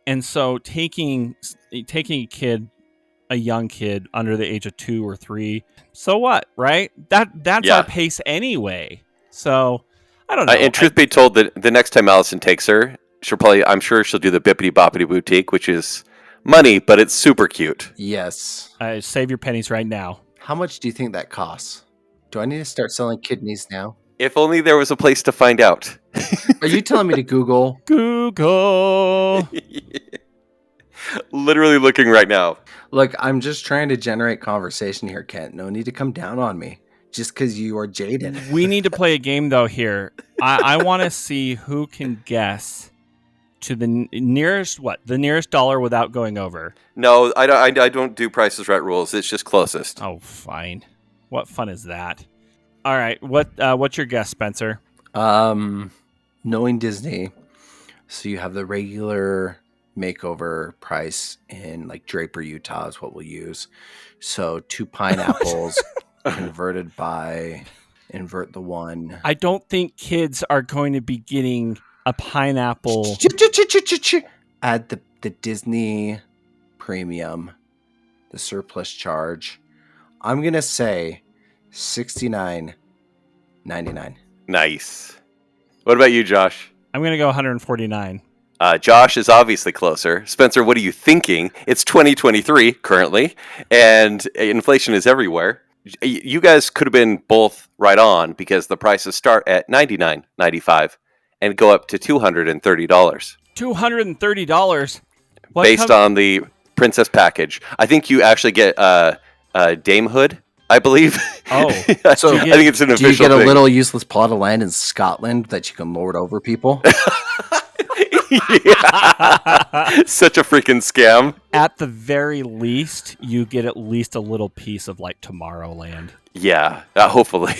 And so taking a young kid under the age of 2 or 3, so what, right? That's our pace anyway. So I don't know. And truth be told, the next time Allison takes her, I'm sure she'll do the Bippity Boppity Boutique, which is money, but it's super cute. Yes. Save your pennies right now. How much do you think that costs? Do I need to start selling kidneys now? If only there was a place to find out. Are you telling me to Google? Google. Literally looking right now. Look, I'm just trying to generate conversation here, Kent. No need to come down on me just because you are jaded. We need to play a game, though, here. I want to see who can guess to the nearest dollar without going over. No, I don't do Price is Right rules. It's just closest. Oh, fine. What fun is that? All right. What's your guess, Spencer? Knowing Disney, so you have the regular makeover price in like Draper, Utah is what we'll use. So 2 pineapples converted by invert the one. I don't think kids are going to be getting a pineapple. Add the Disney premium, the surplus charge. I'm gonna say $69.99. Nice. What about you, Josh? I'm going to go 149. Josh is obviously closer. Spencer, what are you thinking? It's 2023 currently, and inflation is everywhere. You guys could have been both right on because the prices start at $99.95 and go up to $230. $230. Based on the princess package. I think you actually get damehood, I believe. Oh. So I think it's an official do you get a thing. little useless plot of land in Scotland that you can lord over people? Yeah. Such a freaking scam. At the very least, you get at least a little piece of like Tomorrowland. Yeah, hopefully.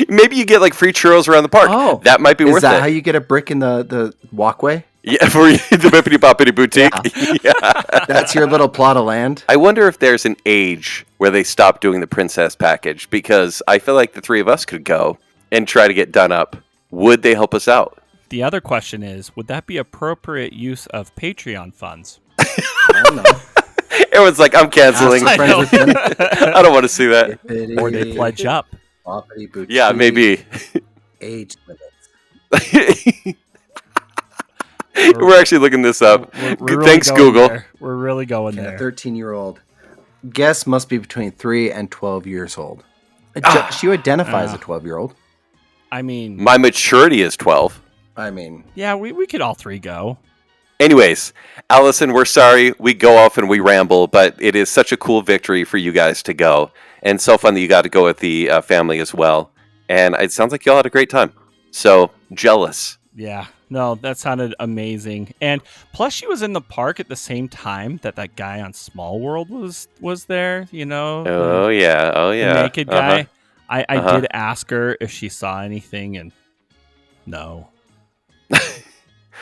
Maybe you get like free churros around the park. Oh, that might be worth it. Is that how you get a brick in the walkway? Yeah, for the Bippity Boppity Boutique. Yeah. That's your little plot of land? I wonder if there's an age where they stop doing the princess package, because I feel like the three of us could go and try to get done up. Would they help us out? The other question is, would that be appropriate use of Patreon funds? I don't know. Everyone's like, I'm canceling. Ask I friends with them. I don't want to see that. Or they pledge up? Boppity Boutique, Yeah, maybe. Age limits. We're actually looking this up. We're really Thanks, going Google. there. We're really going And a there. 13-year-old. Guess must be between 3 and 12 years old. Josh, you identify as a 12-year-old. I mean, My maturity is 12. I mean, yeah, we could all three go. Anyways, Allison, we're sorry we go off and we ramble, but it is such a cool victory for you guys to go. And so fun that you got to go with the family as well. And it sounds like y'all had a great time. So, jealous. Yeah, no, that sounded amazing. And plus, she was in the park at the same time that guy on Small World was there. You know, Oh, yeah. Oh, the yeah. naked guy. I Uh-huh. did ask her if she saw anything, and no.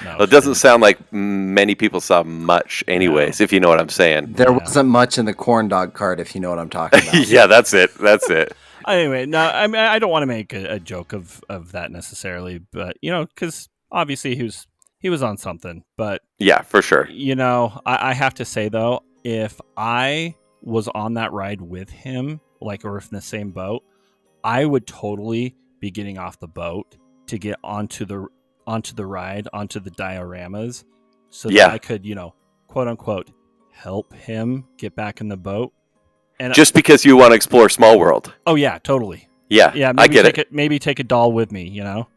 No, Well, it doesn't sound like many people saw much anyways, if you know what I'm saying. there wasn't much in the corn dog cart, if you know what I'm talking about. Yeah, that's it. That's it. Anyway, no, I mean, I don't want to make a joke of that necessarily, but you know, because obviously he was on something. But Yeah, for sure. you know, I have to say though, if I was on that ride with him, like, or if in the same boat, I would totally be getting off the boat to get onto the ride, onto the dioramas, so Yeah. that I could, you know, quote unquote, help him get back in the boat. And Just because you want to explore Small World. oh yeah, totally. Yeah, Yeah, I get it. Maybe take a doll with me, you know?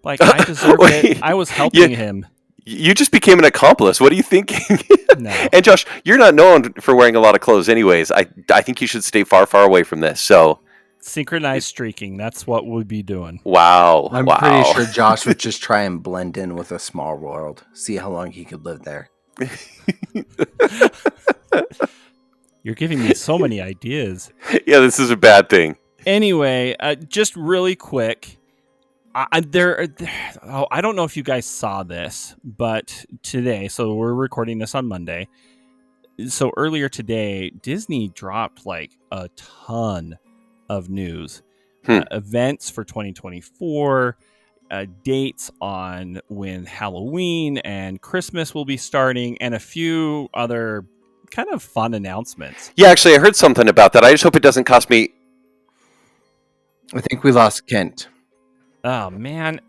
Like, I deserved Wait. it. I was helping him. You just became an accomplice. What are you thinking? No. And Josh, you're not known for wearing a lot of clothes anyways. I think you should stay far, far away from this. So, Synchronized streaking. That's what we'd be doing. wow. I'm wow. pretty sure Josh would just try and blend in with a small world, see how long he could live there. You're giving me so many ideas. Yeah, this is a bad thing. Anyway, just really quick. I don't know if you guys saw this, but today, so we're recording this on Monday. So earlier today, Disney dropped like a ton of news. Events for 2024, dates on when Halloween and Christmas will be starting, and a few other kind of fun announcements. Yeah, actually, I heard something about that. I just hope it doesn't cost me. I think we lost Kent. Oh man,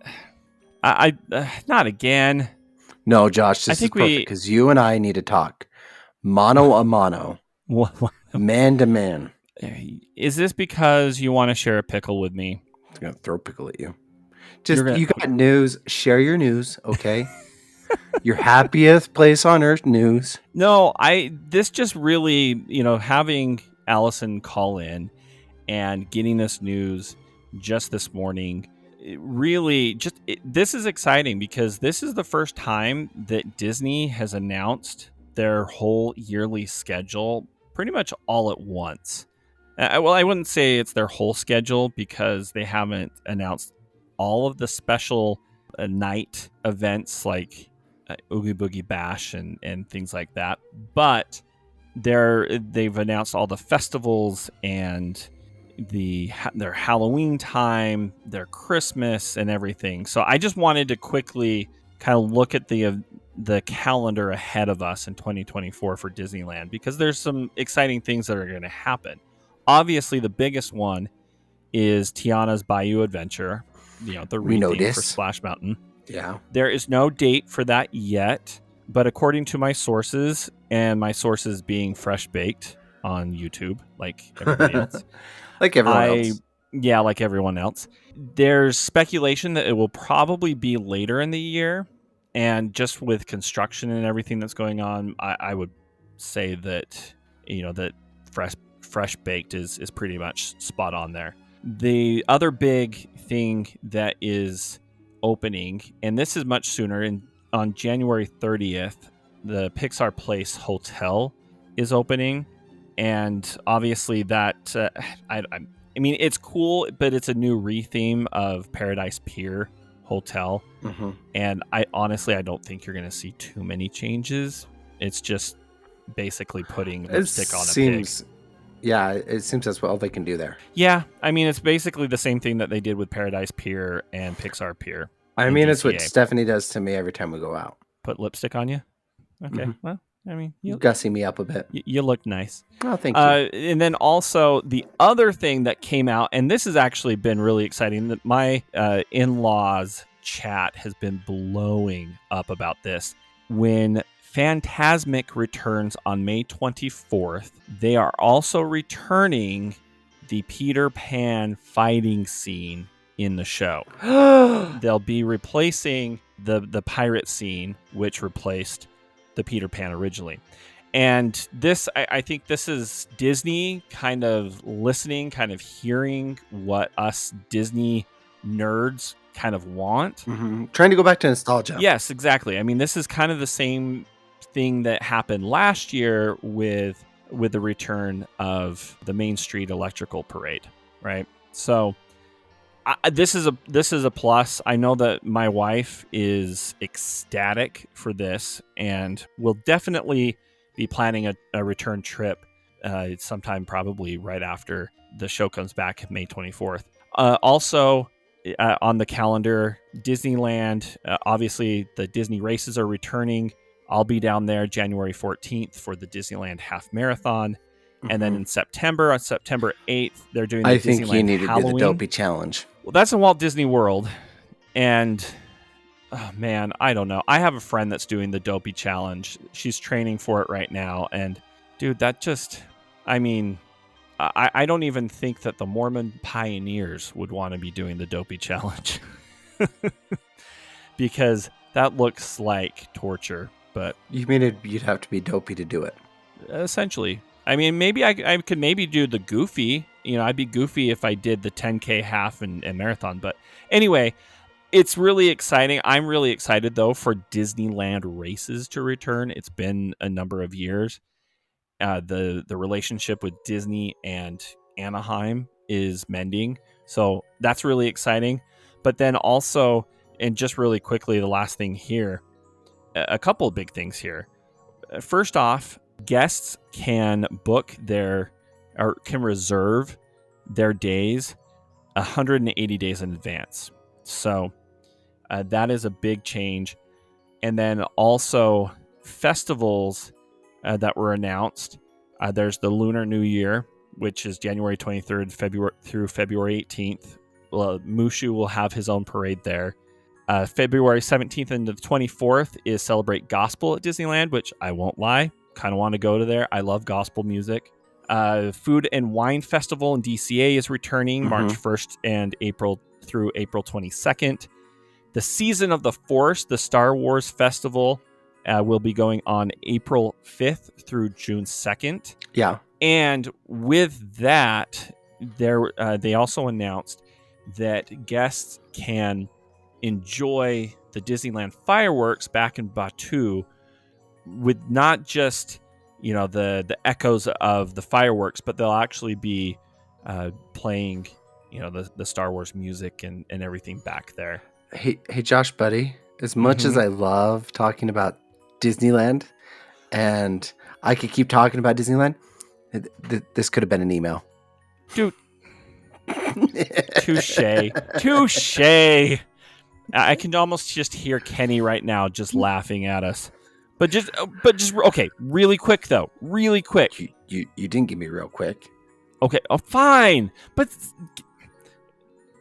I not again. No, Josh, this I is think perfect because you and I need to talk. Mano a mano. What? Man to man. Is this because you want to share a pickle with me? I'm going to throw a pickle at you. Just, You're gonna- you got news. Share your news, okay? Your happiest place on earth news. No, this just really, you know, having Allison call in and getting this news just this morning, this is exciting because this is the first time that Disney has announced their whole yearly schedule pretty much all at once. Well, I wouldn't say it's their whole schedule because they haven't announced all of the special night events like Oogie Boogie Bash and things like that. But they've announced all the festivals and their Halloween time, their Christmas, and everything. So I just wanted to quickly kind of look at the calendar ahead of us in 2024 for Disneyland, because there's some exciting things that are going to happen. Obviously, the biggest one is Tiana's Bayou Adventure, the retheme for Splash Mountain. Yeah. There is no date for that yet, but according to my sources, and my sources being Fresh Baked on YouTube, like everybody else. Like everyone else. Yeah, like everyone else. There's speculation that it will probably be later in the year. And just with construction and everything that's going on, I would say that, that Fresh Baked is pretty much spot on there. The other big thing that is opening, and this is much sooner, on January 30th, the Pixar Place Hotel is opening. And obviously that, I mean, it's cool, but it's a new retheme of Paradise Pier Hotel. Mm-hmm. And I don't think you're going to see too many changes. It's just basically putting lipstick on a pig. Yeah, it seems that's all they can do there. Yeah, I mean, it's basically the same thing that they did with Paradise Pier and Pixar Pier. I mean, it's what Stephanie does to me every time we go out. Put lipstick on you? Okay, Mm-hmm. well, I mean, you gussy me up a bit. You look nice. Oh, thank you. And then also the other thing that came out, and this has actually been really exciting, that my in-laws chat has been blowing up about this. When Fantasmic returns on May 24th, they are also returning the Peter Pan fighting scene in the show. They'll be replacing the pirate scene, which replaced the Peter Pan originally. And this, I think this is Disney kind of listening, kind of hearing what us Disney nerds kind of want. Mm-hmm. Trying to go back to nostalgia. Yes, exactly. I mean, this is kind of the same thing that happened last year with the return of the Main Street Electrical Parade, right? So this is a plus. I know that my wife is ecstatic for this, and will definitely be planning a return trip sometime probably right after the show comes back May 24th. Also on the calendar, Disneyland, obviously the Disney races are returning. I'll be down there January 14th for the Disneyland Half Marathon. Mm-hmm. And then in September, on September 8th, they're doing the Disneyland Halloween. I think you need to do the Dopey Challenge. Well, that's in Walt Disney World. And, oh man, I don't know. I have a friend that's doing the Dopey Challenge. She's training for it right now. And, dude, that just, I mean, I don't even think that the Mormon pioneers would want to be doing the Dopey Challenge. Because that looks like torture. But you mean you'd have to be dopey to do it? Essentially. I mean, maybe I could maybe do the goofy. I'd be goofy if I did the 10K half and marathon. But anyway, it's really exciting. I'm really excited, though, for Disneyland races to return. It's been a number of years. The relationship with Disney and Anaheim is mending. So that's really exciting. But then also, and just really quickly, the last thing here, a couple of big things here. First off, guests can can reserve their days 180 days in advance. So that is a big change. And then also festivals that were announced. There's the Lunar New Year, which is January 23rd through February 18th. Well, Mushu will have his own parade there. February 17th and the 24th is Celebrate Gospel at Disneyland, which I won't lie, kind of want to go to there. I love gospel music. Food and Wine Festival in DCA is returning March 1st and April through April 22nd. The Season of the Force, the Star Wars Festival, will be going on April 5th through June 2nd. Yeah. And with that, they also announced that guests can enjoy the Disneyland fireworks back in Batuu with not just the echoes of the fireworks, but they'll actually be playing the Star Wars music and everything back there. Hey Josh, buddy, As much as Mhm. I love talking about Disneyland, and I could keep talking about Disneyland, this could have been an email. Dude, touche. Touche. I can almost just hear Kenny right now just laughing at us. But just okay, really quick though. Really quick. You didn't give me real quick. Okay, oh fine. But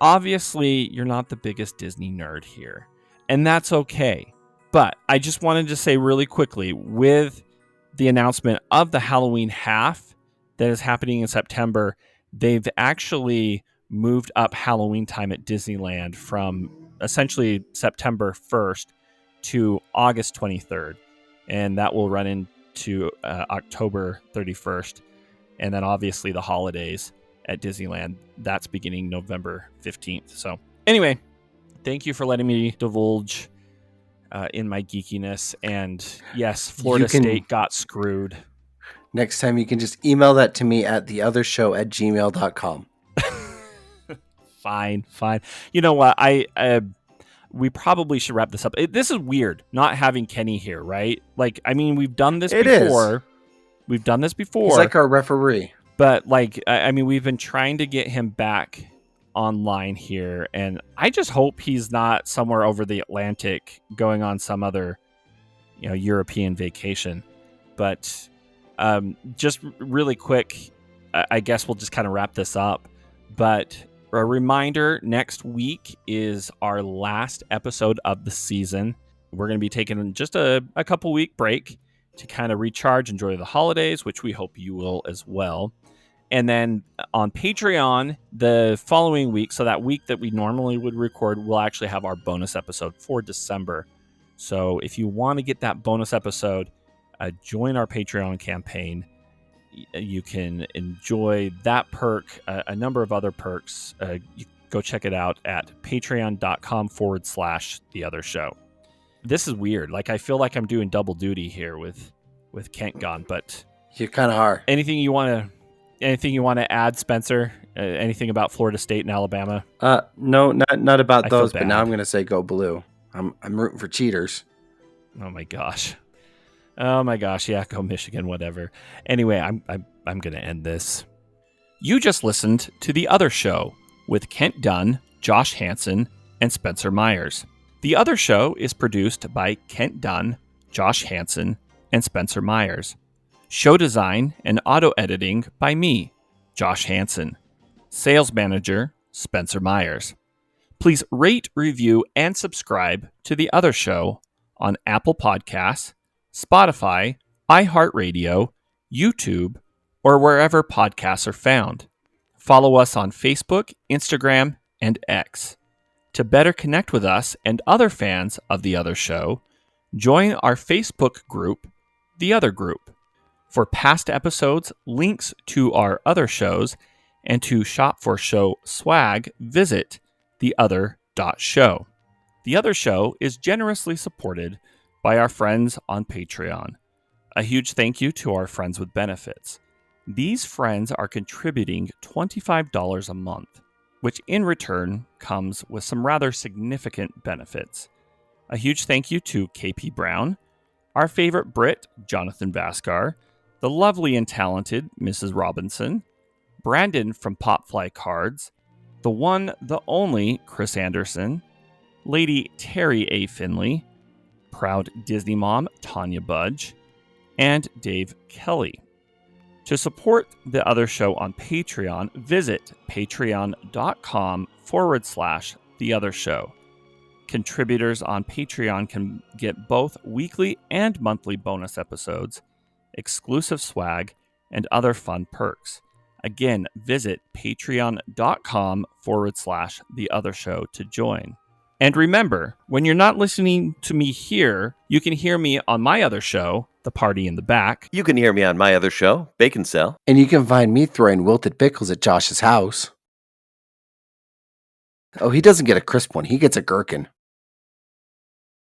obviously you're not the biggest Disney nerd here. And that's okay. But I just wanted to say really quickly, with the announcement of the Halloween half that is happening in September, they've actually moved up Halloween time at Disneyland from essentially September 1st to August 23rd. And that will run into October 31st. And then obviously the holidays at Disneyland, that's beginning November 15th. So anyway, thank you for letting me divulge in my geekiness. And yes, Florida State got screwed. Next time you can just email that to me at theothershow@gmail.com. Fine. You know what? We probably should wrap this up. This is weird not having Kenny here, right? Like, I mean, we've done this before. We've done this before. He's like our referee. But like, I mean, we've been trying to get him back online here, and I just hope he's not somewhere over the Atlantic going on some other, European vacation. But just really quick, I guess we'll just kind of wrap this up. But a reminder, next week is our last episode of the season. We're going to be taking just a couple week break to kind of recharge, enjoy the holidays, which we hope you will as well. And then on Patreon, the following week, so that week that we normally would record, we'll actually have our bonus episode for December. So if you want to get that bonus episode, join our Patreon campaign. You can enjoy that perk, a number of other perks. You go check it out at patreon.com/theothershow. This is weird. Like, I feel like I'm doing double duty here with Kent gone, but you kind of are. Anything you want to add, Spencer? Anything about Florida State and Alabama? No, not about those. But now bad. I'm going to say go blue. I'm rooting for cheaters. Oh my gosh. Yeah, go Michigan, whatever. Anyway, I'm going to end this. You just listened to The Other Show with Kent Dunn, Josh Hansen, and Spencer Myers. The Other Show is produced by Kent Dunn, Josh Hansen, and Spencer Myers. Show design and auto editing by me, Josh Hansen. Sales manager, Spencer Myers. Please rate, review, and subscribe to The Other Show on Apple Podcasts, Spotify, iHeartRadio, YouTube, or wherever podcasts are found. Follow us on Facebook, Instagram, and X. To better connect with us and other fans of The Other Show, join our Facebook group, The Other Group. For past episodes, links to our other shows, and to shop for show swag, visit theother.show. The Other Show is generously supported by our friends on Patreon. A huge thank you to our friends with benefits. These friends are contributing $25 a month, which in return comes with some rather significant benefits. A huge thank you to KP Brown, our favorite Brit, Jonathan Vaskar, the lovely and talented Mrs. Robinson, Brandon from Popfly Cards, the one, the only Chris Anderson, Lady Terry A. Finley, proud Disney mom Tanya Budge, and Dave Kelly. To support The Other Show on Patreon, visit patreon.com/theothershow. Contributors on Patreon can get both weekly and monthly bonus episodes, exclusive swag, and other fun perks. Again, visit patreon.com/theothershow to join. And remember, when you're not listening to me here, you can hear me on my other show, The Party in the Back. You can hear me on my other show, Bacon Cell. And you can find me throwing wilted pickles at Josh's house. Oh, he doesn't get a crisp one. He gets a gherkin.